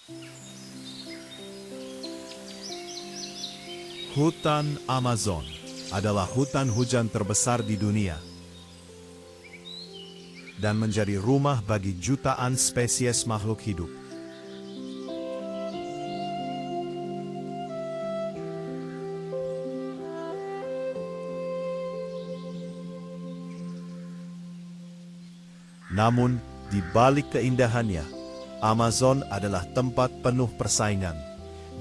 Hutan Amazon adalah hutan hujan terbesar di dunia dan menjadi rumah bagi jutaan spesies makhluk hidup. Namun, di balik keindahannya, Amazon adalah tempat penuh persaingan,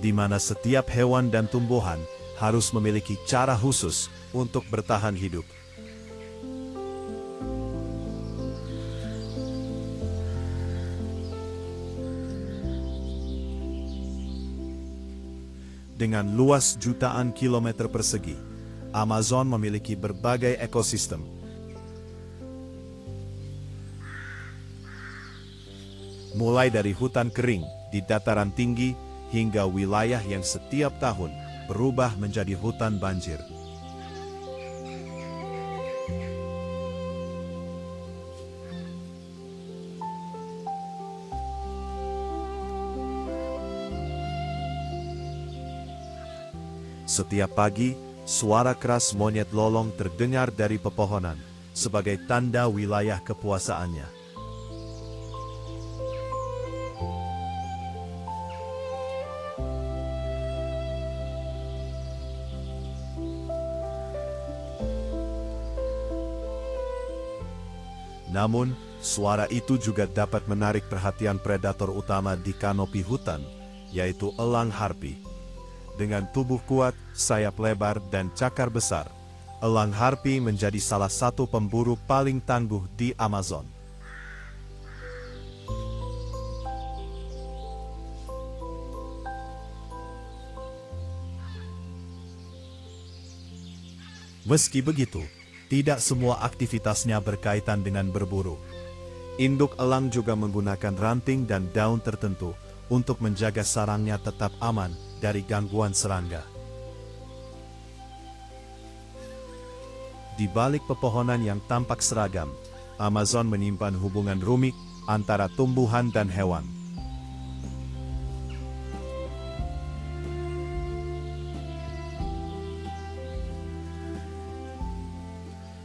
di mana setiap hewan dan tumbuhan harus memiliki cara khusus untuk bertahan hidup. Dengan luas jutaan kilometer persegi, Amazon memiliki berbagai ekosistem. Mulai dari hutan kering di dataran tinggi hingga wilayah yang setiap tahun berubah menjadi hutan banjir. Setiap pagi, suara keras monyet lolong terdengar dari pepohonan sebagai tanda wilayah kepuasaannya. Namun, suara itu juga dapat menarik perhatian predator utama di kanopi hutan, yaitu elang harpi. Dengan tubuh kuat, sayap lebar, dan cakar besar, elang harpi menjadi salah satu pemburu paling tangguh di Amazon. Meski begitu, tidak semua aktivitasnya berkaitan dengan berburu. Induk elang juga menggunakan ranting dan daun tertentu untuk menjaga sarangnya tetap aman dari gangguan serangga. Di balik pepohonan yang tampak seragam, Amazon menyimpan hubungan rumit antara tumbuhan dan hewan.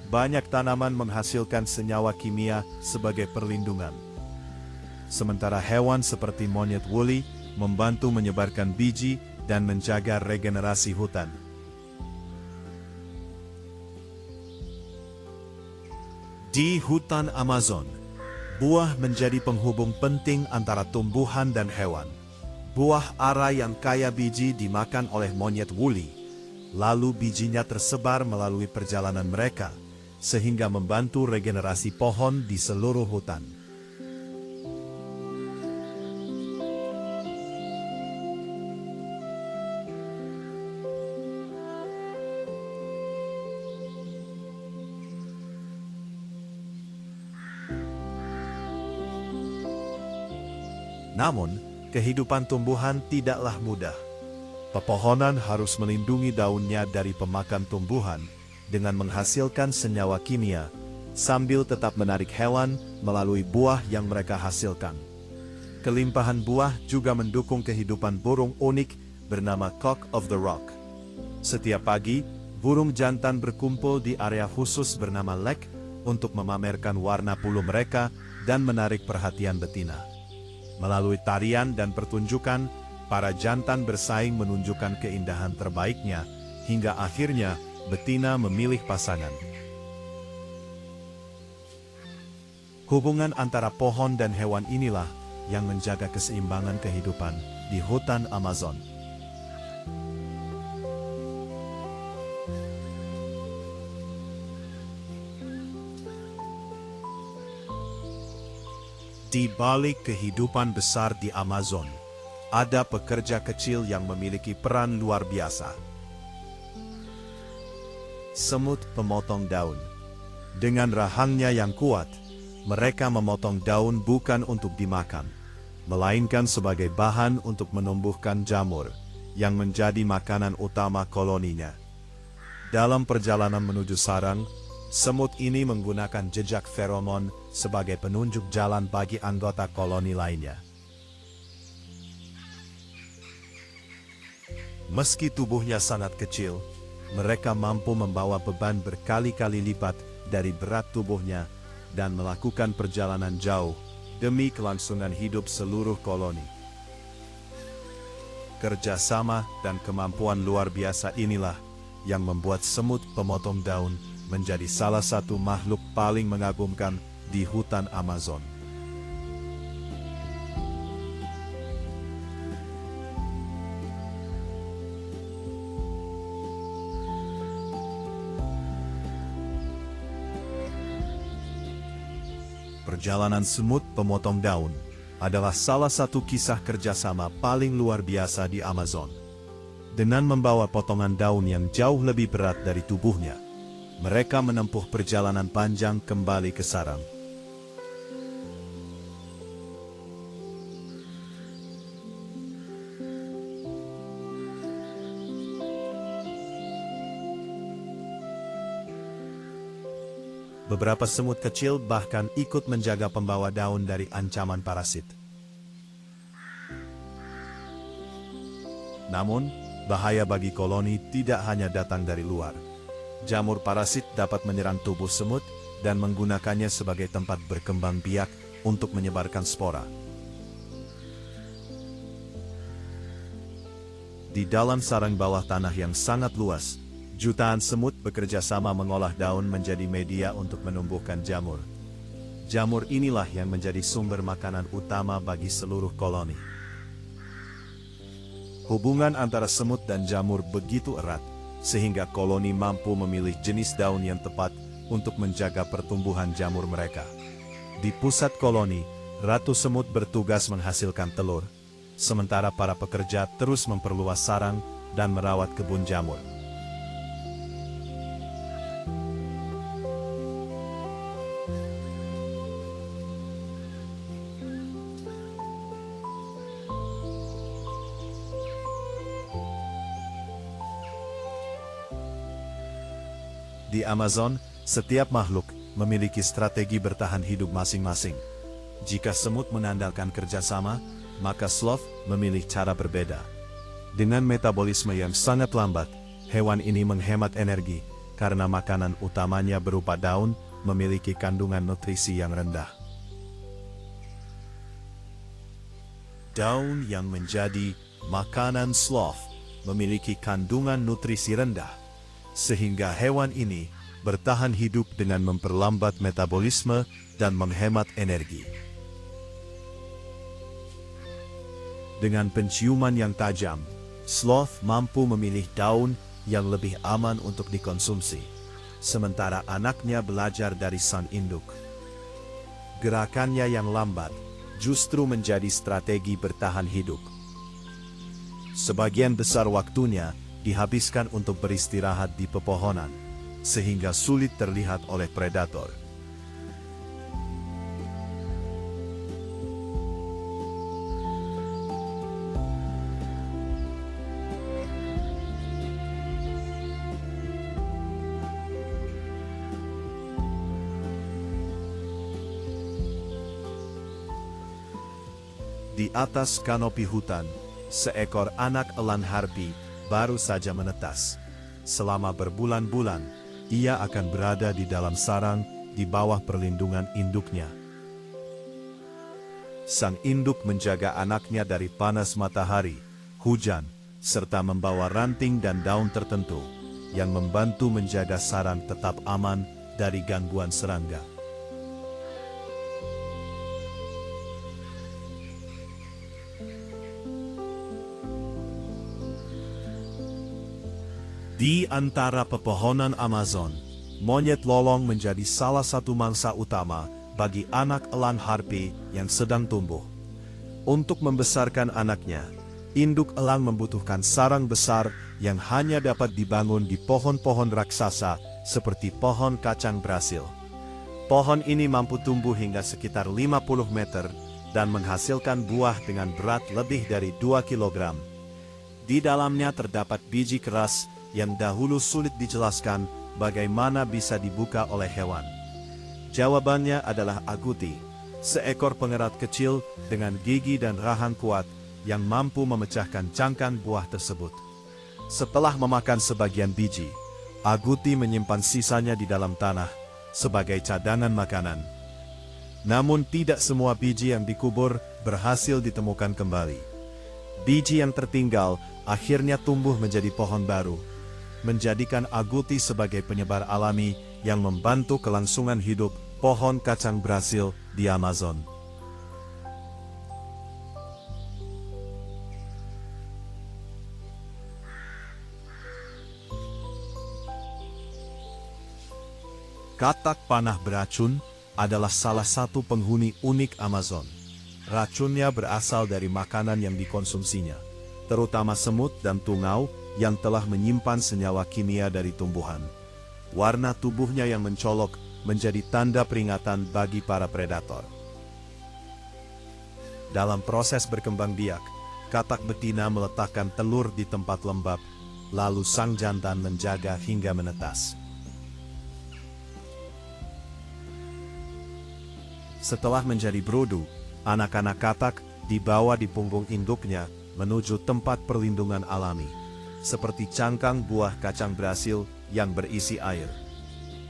Banyak tanaman menghasilkan senyawa kimia sebagai perlindungan. Sementara hewan seperti monyet woolly membantu menyebarkan biji dan menjaga regenerasi hutan. Di hutan Amazon, buah menjadi penghubung penting antara tumbuhan dan hewan. Buah ara yang kaya biji dimakan oleh monyet woolly, lalu bijinya tersebar melalui perjalanan mereka, sehingga membantu regenerasi pohon di seluruh hutan. Namun, kehidupan tumbuhan tidaklah mudah. Pepohonan harus melindungi daunnya dari pemakan tumbuhan dengan menghasilkan senyawa kimia, sambil tetap menarik hewan melalui buah yang mereka hasilkan. Kelimpahan buah juga mendukung kehidupan burung unik bernama Cock of the Rock. Setiap pagi, burung jantan berkumpul di area khusus bernama lek untuk memamerkan warna bulu mereka dan menarik perhatian betina. Melalui tarian dan pertunjukan, para jantan bersaing menunjukkan keindahan terbaiknya, hingga akhirnya betina memilih pasangan. Hubungan antara pohon dan hewan inilah yang menjaga keseimbangan kehidupan di hutan Amazon. Di balik kehidupan besar di Amazon, ada pekerja kecil yang memiliki peran luar biasa. Semut pemotong daun. Dengan rahangnya yang kuat, mereka memotong daun bukan untuk dimakan, melainkan sebagai bahan untuk menumbuhkan jamur, yang menjadi makanan utama koloninya. Dalam perjalanan menuju sarang, semut ini menggunakan jejak feromon sebagai penunjuk jalan bagi anggota koloni lainnya. Meski tubuhnya sangat kecil, mereka mampu membawa beban berkali-kali lipat dari berat tubuhnya dan melakukan perjalanan jauh demi kelangsungan hidup seluruh koloni. Kerjasama dan kemampuan luar biasa inilah yang membuat semut pemotong daun menjadi salah satu makhluk paling mengagumkan di hutan Amazon. Perjalanan semut pemotong daun adalah salah satu kisah kerjasama paling luar biasa di Amazon. Dengan membawa potongan daun yang jauh lebih berat dari tubuhnya, mereka menempuh perjalanan panjang kembali ke sarang. Beberapa semut kecil bahkan ikut menjaga pembawa daun dari ancaman parasit. Namun, bahaya bagi koloni tidak hanya datang dari luar. Jamur parasit dapat menyerang tubuh semut dan menggunakannya sebagai tempat berkembang biak untuk menyebarkan spora. Di dalam sarang bawah tanah yang sangat luas, jutaan semut bekerja sama mengolah daun menjadi media untuk menumbuhkan jamur. Jamur inilah yang menjadi sumber makanan utama bagi seluruh koloni. Hubungan antara semut dan jamur begitu erat, sehingga koloni mampu memilih jenis daun yang tepat untuk menjaga pertumbuhan jamur mereka. Di pusat koloni, ratu semut bertugas menghasilkan telur, sementara para pekerja terus memperluas sarang dan merawat kebun jamur. Di Amazon, setiap makhluk memiliki strategi bertahan hidup masing-masing. Jika semut mengandalkan kerjasama, maka sloth memilih cara berbeda. Dengan metabolisme yang sangat lambat, hewan ini menghemat energi karena makanan utamanya berupa daun memiliki kandungan nutrisi yang rendah. Daun yang menjadi makanan sloth memiliki kandungan nutrisi rendah, sehingga hewan ini bertahan hidup dengan memperlambat metabolisme dan menghemat energi. Dengan penciuman yang tajam, sloth mampu memilih daun yang lebih aman untuk dikonsumsi, sementara anaknya belajar dari sang induk. Gerakannya yang lambat justru menjadi strategi bertahan hidup. Sebagian besar waktunya dihabiskan untuk beristirahat di pepohonan, sehingga sulit terlihat oleh predator. Di atas kanopi hutan, seekor anak elang harpi baru saja menetas. Selama berbulan-bulan, ia akan berada di dalam sarang di bawah perlindungan induknya. Sang induk menjaga anaknya dari panas matahari, hujan, serta membawa ranting dan daun tertentu yang membantu menjaga sarang tetap aman dari gangguan serangga. Di antara pepohonan Amazon, monyet lolong menjadi salah satu mangsa utama bagi anak elang harpi yang sedang tumbuh. Untuk membesarkan anaknya, induk elang membutuhkan sarang besar yang hanya dapat dibangun di pohon-pohon raksasa seperti pohon kacang Brasil. Pohon ini mampu tumbuh hingga sekitar 50 meter dan menghasilkan buah dengan berat lebih dari 2 kg. Di dalamnya terdapat biji keras yang dahulu sulit dijelaskan bagaimana bisa dibuka oleh hewan. Jawabannya adalah aguti, seekor pengerat kecil dengan gigi dan rahang kuat yang mampu memecahkan cangkang buah tersebut. Setelah memakan sebagian biji, Aguti menyimpan sisanya di dalam tanah sebagai cadangan makanan. Namun tidak semua biji yang dikubur berhasil ditemukan kembali. Biji yang tertinggal akhirnya tumbuh menjadi pohon baru, menjadikan Aguti sebagai penyebar alami yang membantu kelangsungan hidup pohon kacang Brasil di Amazon. Katak panah beracun adalah salah satu penghuni unik Amazon. Racunnya berasal dari makanan yang dikonsumsinya, terutama semut dan tungau yang telah menyimpan senyawa kimia dari tumbuhan. Warna tubuhnya yang mencolok menjadi tanda peringatan bagi para predator. Dalam proses berkembang biak, katak betina meletakkan telur di tempat lembab, lalu sang jantan menjaga hingga menetas. Setelah menjadi brood, anak-anak katak dibawa di punggung induknya menuju tempat perlindungan alami, seperti cangkang buah kacang Brasil yang berisi air.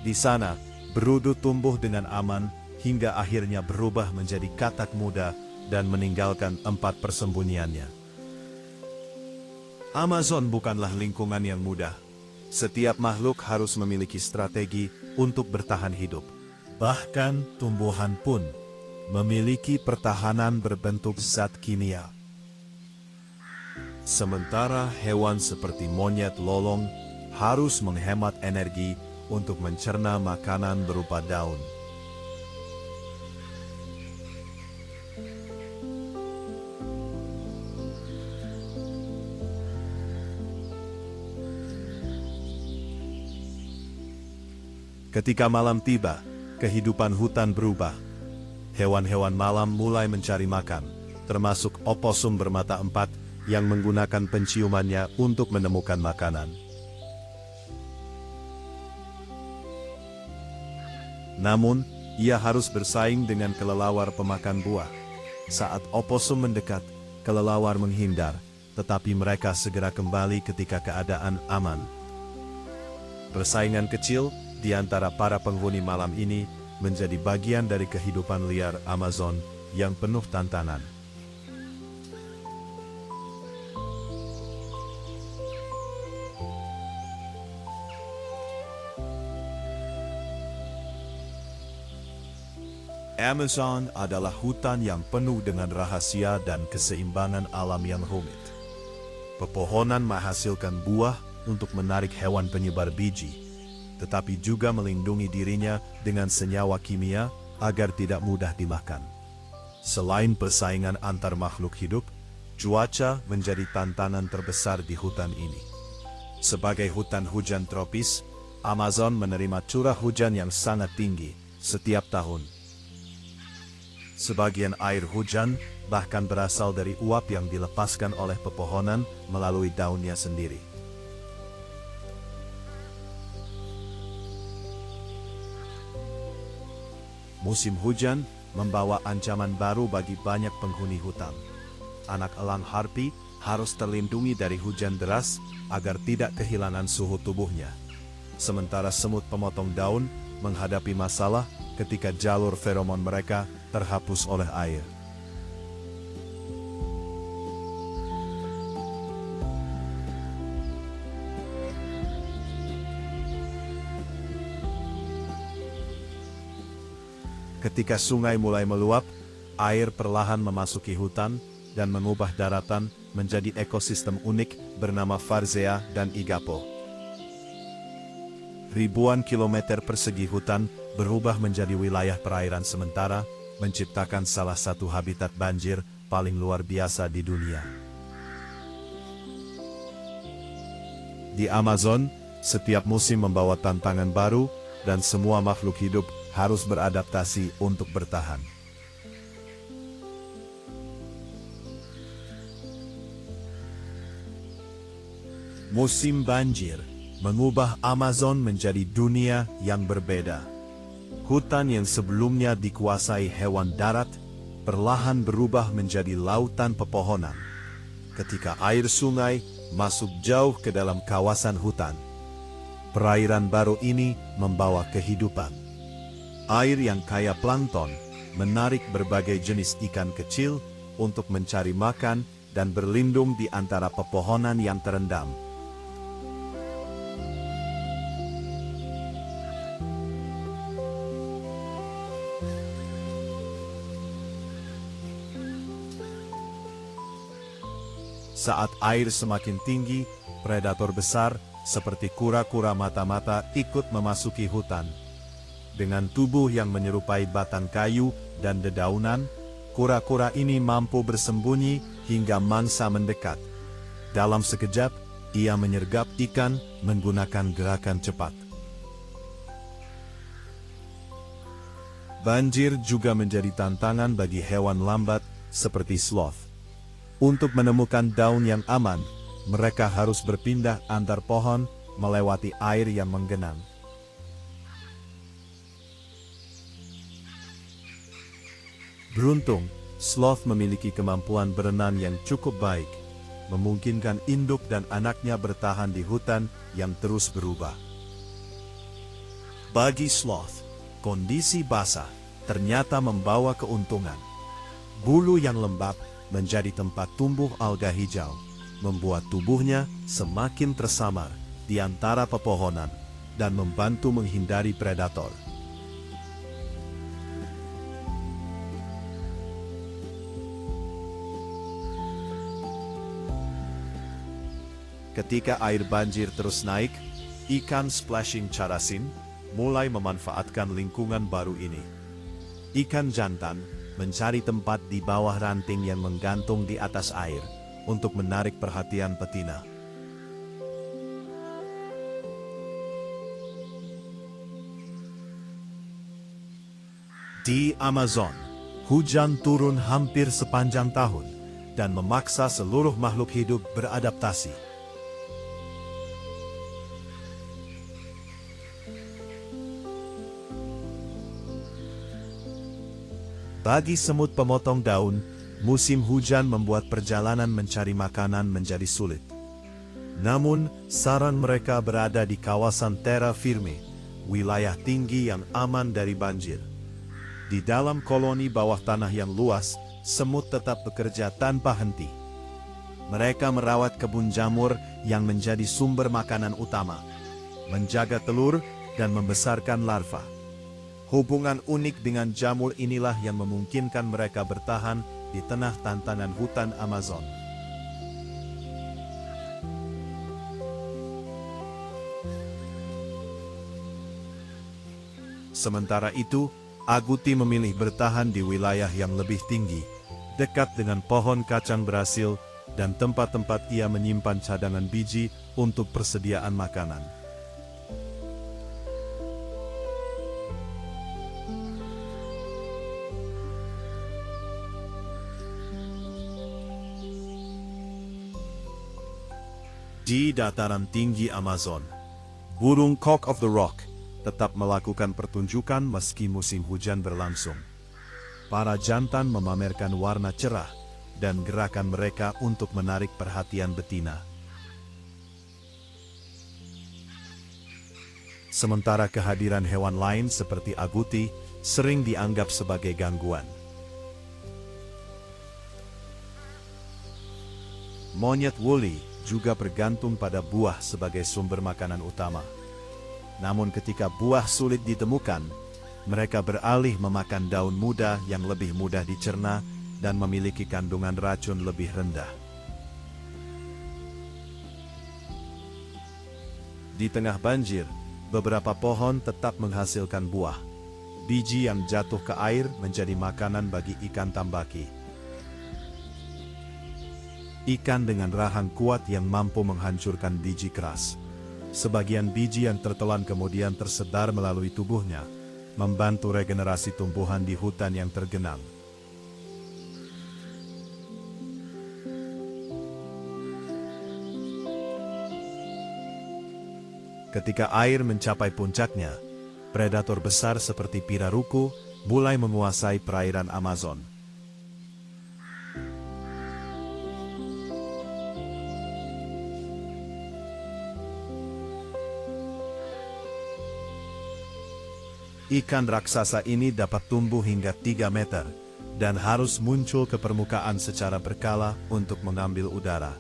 Di sana, brood tumbuh dengan aman hingga akhirnya berubah menjadi katak muda dan meninggalkan tempat persembunyiannya. Amazon bukanlah lingkungan yang mudah. Setiap makhluk harus memiliki strategi untuk bertahan hidup. Bahkan tumbuhan pun memiliki pertahanan berbentuk zat kimia. Sementara hewan seperti monyet lolong harus menghemat energi untuk mencerna makanan berupa daun. Ketika malam tiba, kehidupan hutan berubah. Hewan-hewan malam mulai mencari makan, termasuk oposum bermata empat yang menggunakan penciumannya untuk menemukan makanan. Namun, ia harus bersaing dengan kelelawar pemakan buah. Saat oposum mendekat, kelelawar menghindar, tetapi mereka segera kembali ketika keadaan aman. Persaingan kecil di antara para penghuni malam ini menjadi bagian dari kehidupan liar Amazon yang penuh tantangan. Amazon adalah hutan yang penuh dengan rahasia dan keseimbangan alam yang rumit. Pepohonan menghasilkan buah untuk menarik hewan penyebar biji, tetapi juga melindungi dirinya dengan senyawa kimia agar tidak mudah dimakan. Selain persaingan antar makhluk hidup, cuaca menjadi tantangan terbesar di hutan ini. Sebagai hutan hujan tropis, Amazon menerima curah hujan yang sangat tinggi setiap tahun. Sebagian air hujan bahkan berasal dari uap yang dilepaskan oleh pepohonan melalui daunnya sendiri. Musim hujan membawa ancaman baru bagi banyak penghuni hutan. Anak elang harpi harus terlindungi dari hujan deras agar tidak kehilangan suhu tubuhnya. Sementara semut pemotong daun menghadapi masalah ketika jalur feromon mereka terhapus oleh air. Ketika sungai mulai meluap, air perlahan memasuki hutan dan mengubah daratan menjadi ekosistem unik bernama Varzea dan Igapo. Ribuan kilometer persegi hutan berubah menjadi wilayah perairan sementara, menciptakan salah satu habitat banjir paling luar biasa di dunia. Di Amazon, setiap musim membawa tantangan baru dan semua makhluk hidup harus beradaptasi untuk bertahan. Musim banjir mengubah Amazon menjadi dunia yang berbeda. Hutan yang sebelumnya dikuasai hewan darat, perlahan berubah menjadi lautan pepohonan. Ketika air sungai masuk jauh ke dalam kawasan hutan. Perairan baru ini membawa kehidupan. Air yang kaya plankton menarik berbagai jenis ikan kecil untuk mencari makan dan berlindung di antara pepohonan yang terendam. Saat air semakin tinggi, predator besar seperti kura-kura mata-mata ikut memasuki hutan. Dengan tubuh yang menyerupai batang kayu dan dedaunan, kura-kura ini mampu bersembunyi hingga mangsa mendekat. Dalam sekejap, ia menyergap ikan menggunakan gerakan cepat. Banjir juga menjadi tantangan bagi hewan lambat seperti sloth. Untuk menemukan daun yang aman, mereka harus berpindah antar pohon melewati air yang menggenang. Beruntung, sloth memiliki kemampuan berenang yang cukup baik, memungkinkan induk dan anaknya bertahan di hutan yang terus berubah. Bagi sloth, kondisi basah ternyata membawa keuntungan. Bulu yang lembab menjadi tempat tumbuh alga hijau, membuat tubuhnya semakin tersamar di antara pepohonan dan membantu menghindari predator. Ketika air banjir terus naik, ikan splashing charasin mulai memanfaatkan lingkungan baru ini. Ikan jantan mencari tempat di bawah ranting yang menggantung di atas air untuk menarik perhatian betina. Di Amazon, hujan turun hampir sepanjang tahun dan memaksa seluruh makhluk hidup beradaptasi. Bagi semut pemotong daun, musim hujan membuat perjalanan mencari makanan menjadi sulit. Namun, sarang mereka berada di kawasan terra firme, wilayah tinggi yang aman dari banjir. Di dalam koloni bawah tanah yang luas, semut tetap bekerja tanpa henti. Mereka merawat kebun jamur yang menjadi sumber makanan utama, menjaga telur, dan membesarkan larva. Hubungan unik dengan jamur inilah yang memungkinkan mereka bertahan di tengah tantangan hutan Amazon. Sementara itu, Agouti memilih bertahan di wilayah yang lebih tinggi, dekat dengan pohon kacang Brasil dan tempat-tempat ia menyimpan cadangan biji untuk persediaan makanan. Di dataran tinggi Amazon, burung cock of the rock tetap melakukan pertunjukan meski musim hujan berlangsung. Para jantan memamerkan warna cerah dan gerakan mereka untuk menarik perhatian betina. Sementara kehadiran hewan lain seperti agouti sering dianggap sebagai gangguan. Monyet woolly juga bergantung pada buah sebagai sumber makanan utama. Namun ketika buah sulit ditemukan, mereka beralih memakan daun muda yang lebih mudah dicerna dan memiliki kandungan racun lebih rendah. Di tengah banjir, beberapa pohon tetap menghasilkan buah. Biji yang jatuh ke air menjadi makanan bagi ikan tambaki. Ikan dengan rahang kuat yang mampu menghancurkan biji keras. Sebagian biji yang tertelan kemudian tersedar melalui tubuhnya, membantu regenerasi tumbuhan di hutan yang tergenang. Ketika air mencapai puncaknya, predator besar seperti pirarucu mulai menguasai perairan Amazon. Ikan raksasa ini dapat tumbuh hingga 3 meter dan harus muncul ke permukaan secara berkala untuk mengambil udara.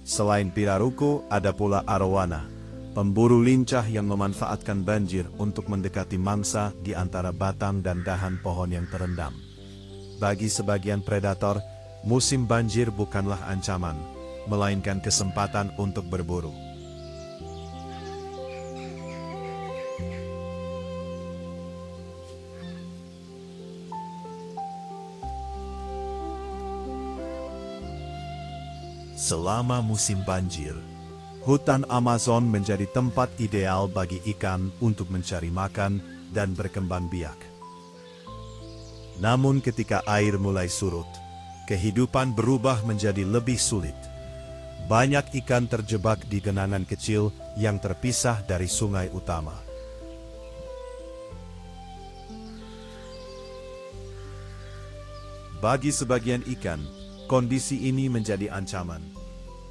Selain pirarucu, ada pula arowana, pemburu lincah yang memanfaatkan banjir untuk mendekati mangsa di antara batang dan dahan pohon yang terendam. Bagi sebagian predator, musim banjir bukanlah ancaman, melainkan kesempatan untuk berburu. Selama musim banjir, hutan Amazon menjadi tempat ideal bagi ikan untuk mencari makan dan berkembang biak. Namun ketika air mulai surut, kehidupan berubah menjadi lebih sulit. Banyak ikan terjebak di genangan kecil yang terpisah dari sungai utama. Bagi sebagian ikan, kondisi ini menjadi ancaman.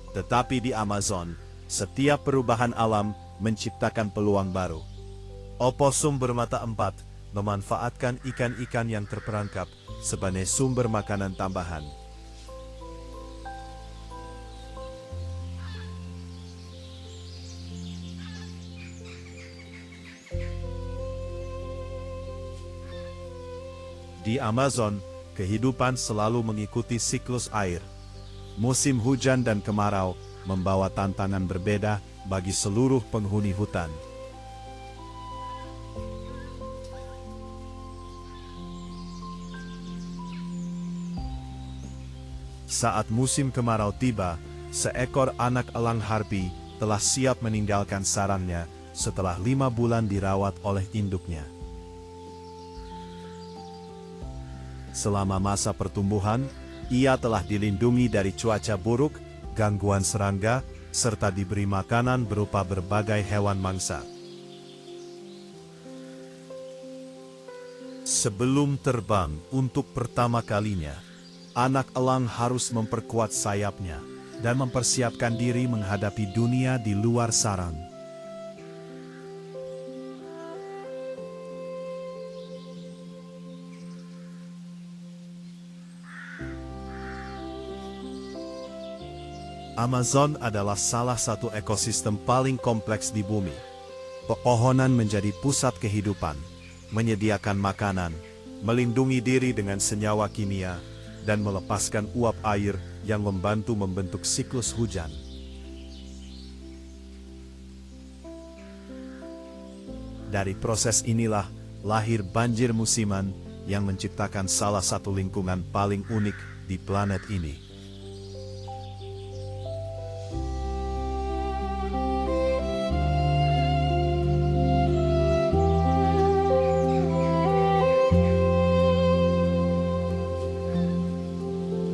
Tetapi di Amazon, setiap perubahan alam menciptakan peluang baru. Oposum bermata empat memanfaatkan ikan-ikan yang terperangkap sebagai sumber makanan tambahan. Di Amazon, kehidupan selalu mengikuti siklus air. Musim hujan dan kemarau membawa tantangan berbeda bagi seluruh penghuni hutan. Saat musim kemarau tiba, seekor anak elang harpi telah siap meninggalkan sarangnya setelah 5 bulan dirawat oleh induknya. Selama masa pertumbuhan, ia telah dilindungi dari cuaca buruk, gangguan serangga, serta diberi makanan berupa berbagai hewan mangsa. Sebelum terbang untuk pertama kalinya, anak elang harus memperkuat sayapnya dan mempersiapkan diri menghadapi dunia di luar sarang. Amazon adalah salah satu ekosistem paling kompleks di bumi. Pepohonan menjadi pusat kehidupan, menyediakan makanan, melindungi diri dengan senyawa kimia, dan melepaskan uap air yang membantu membentuk siklus hujan. Dari proses inilah lahir banjir musiman yang menciptakan salah satu lingkungan paling unik di planet ini.